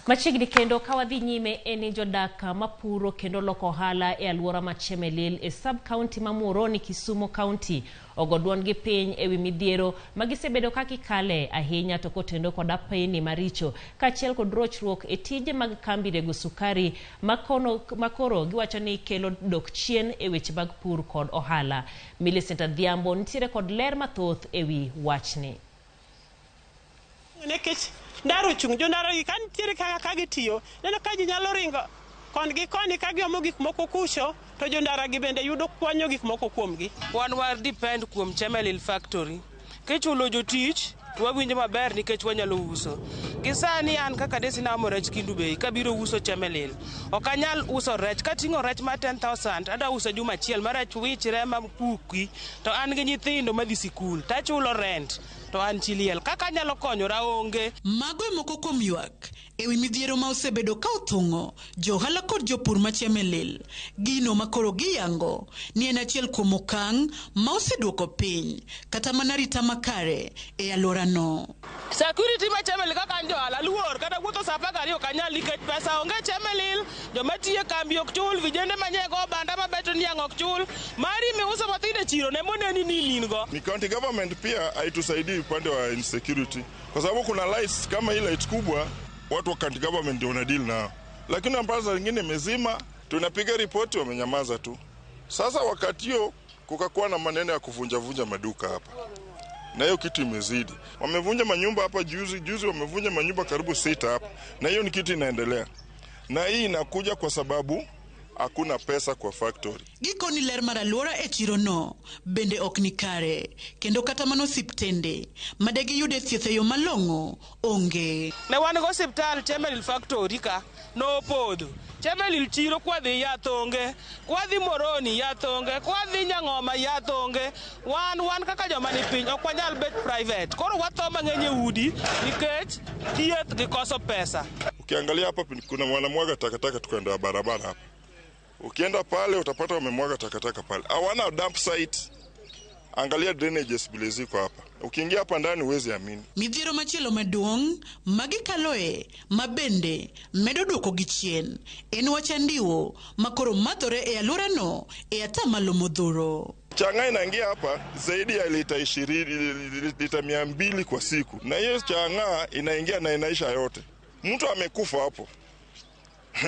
Machiegni kendo kawadhi nyime eni jodak mapuro kendo loko ohala e alwora ma Chemelil e sub county ma Muhoroni, Kisumu County ogoduon gi piny ewi midhiero magisebedo ka gikale ahinya to kotendo kod apeini maricho kaachiel kod rochruok e tije mag kambi rego sukari makoro giwacho ni kelo dok chien e weche mag pur kod ohala. Millicent Adhiambo nitiere kod ler mathoth ewi wachni. Ndaro chung jondaro gi kan tiere kaka gitiyo neno ka ji nyalo ringo kon gi koni ka giomo gik moko kucho to jondara gi bende yudo kwanyo gik moko kuomgi. Wan war depend kuom Chemelil factory kichulo jotich wawinjo maber nikech wanyalo uso. Gisani an kaka desina marach kindu bei kabiro uso Chemelil. Okanyal uso rech katingo rech ma 10,000 ada uso juma achiel marach wichre ma puki to an gi nyithindo madhi sikul tachulo rent to an chiliel kaka nyalo konyora onge. Mago moko kuom ywak ewi midhiero ma osebedo ka othungo johala kod jopur ma Chemelil. Gino makoro giyango ni en achiel kuom okang' ma oseduoko piny kata mana rita makare e alwora no. Security ma Chemelil kaka johala luor kata wuotho saa 12 okanyal nikech pesa onge Chemelil. Joma tiyo kambi ok chul, vijende manyego banda mabeto niang' ok chul. Mari miuso matinde chiro ne moneni nini go. Ni county government pia haitusaidii upande wa insecurity kwa sababu kuna lights kama hii light kubwa watu wa county government ndio wanadeal nao, lakini ambazo zingine mezima tunapiga ripoti wamenyamaza tu. Sasa wakati hiyo kukakuwa na maneno ya kuvunja maduka hapa na hiyo kitu imezidi. Wamevunja manyumba hapa juzi wamevunja manyumba karibu 6 hapa, na hiyo ni kitu inaendelea, na hii inakuja kwa sababu hakuna pesa kwa factory. Giko ni ler mar alwora e chiro no bende ok ni kare kendo kata mano siptende madegi yude thieth yo malong'o onge. Ne wan go hospital Chemelil factory ka no podho. Chemelil chiro kwadhi yathonge, kwadhi Muhoroni yathonge, kwadhi Nyang'oma yathonge. Wan kaka joma ni piny ok wanyal bet private. Koro watho mang'eny e udi nikech thieth gi koso pesa. Ukiangalia hapa kuna mwanamwaga takataka tukaenda barabara hapa. Ukienda pale utapata wamemwaga takataka pale. Hawana dump site. Angalia drainages bile ziko hapa. Ukiingia hapa ndani huwezi amini. Midhiero machielo maduong' magikaloe mabende medo duoko gi chien en wachandiwo makoro madhore e alwora no e atamalo modhuro. Chang'aa inaingia hapa zaidi ya lita 20 lita 200 kwa siku, na hiyo chang'aa inaingia na inaisha yote. Mtu amekufa hapo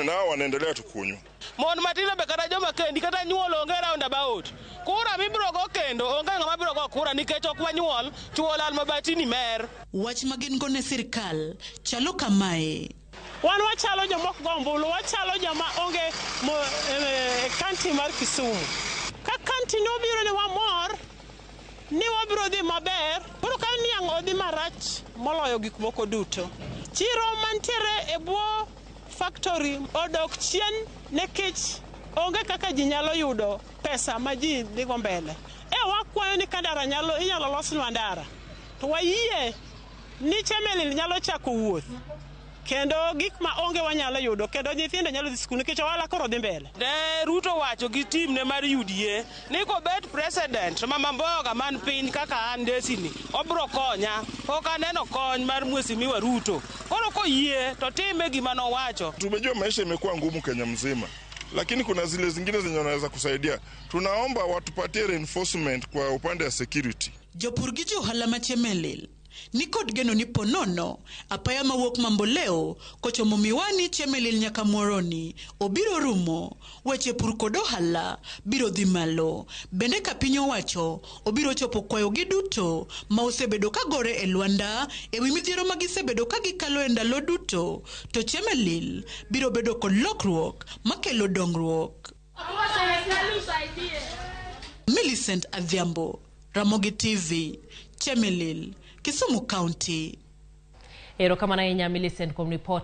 nao wanaendelea tukunywa. Mon matilo be kata joma kendi kata nyuol onge roundabout. Kura mibiro go kendo onge ng'ama biro go kura nikech ok wanyuol chuol al mabatini mer. Wach magin go ne sirkal chalo kamae. Wan wachalo jomok gombulu, wachalo joma onge county mar Kisumu. Ka county no biro ne wamor ni wabiro dhi maber, koro ka niang' odhi marach moloyo gik moko duto. Chiro mantiere e bwo factory odok chien nekech onge kaka ji nyalo yudo pesa ma ji dhigo mbele. Wakwayo ni kandara inyalo los ndara to wayie ni Chemelil nyalo chako wuoth kendo gik ma onge wanyalo yudo kendo nyithindo nyalo dhi skul nikech ohala koro dhi mbele. Ne Ruto wacho gi team ne mar UDA ni ko bet president Mama Mboga man piny kaka an desini obro konya. Ok aneno kony mar Mheshimiwa Ruto. Koro koyie to time gima no wacho. Tumejua maisha imekuwa ngumu Kenya mzima, lakini kuna zile zingine zenye wanaweza kusaidia. Tunaomba watupatie reinforcement kwa upande wa security. Jopur gi johala ma Chemelil ni kod geno ni ponono apaya mawuok mamboleo kochomo miwani Chemelil nyaka Muhoroni obiro rumo weche pur kod ohala biro dhi malo. Bende ka piny owacho obiro chopo kwayo gi duto ma osebedo ka gore e lwanda ewi midhiero ma gisebedo ka gikalo e ndalo duto to Chemelil biro bedo kod lokruok makelo dongruok. Millicent Adhiambo, Ramogi TV, Chemelil, Kisumu County. Erokamana ahinya Millicent kuom report.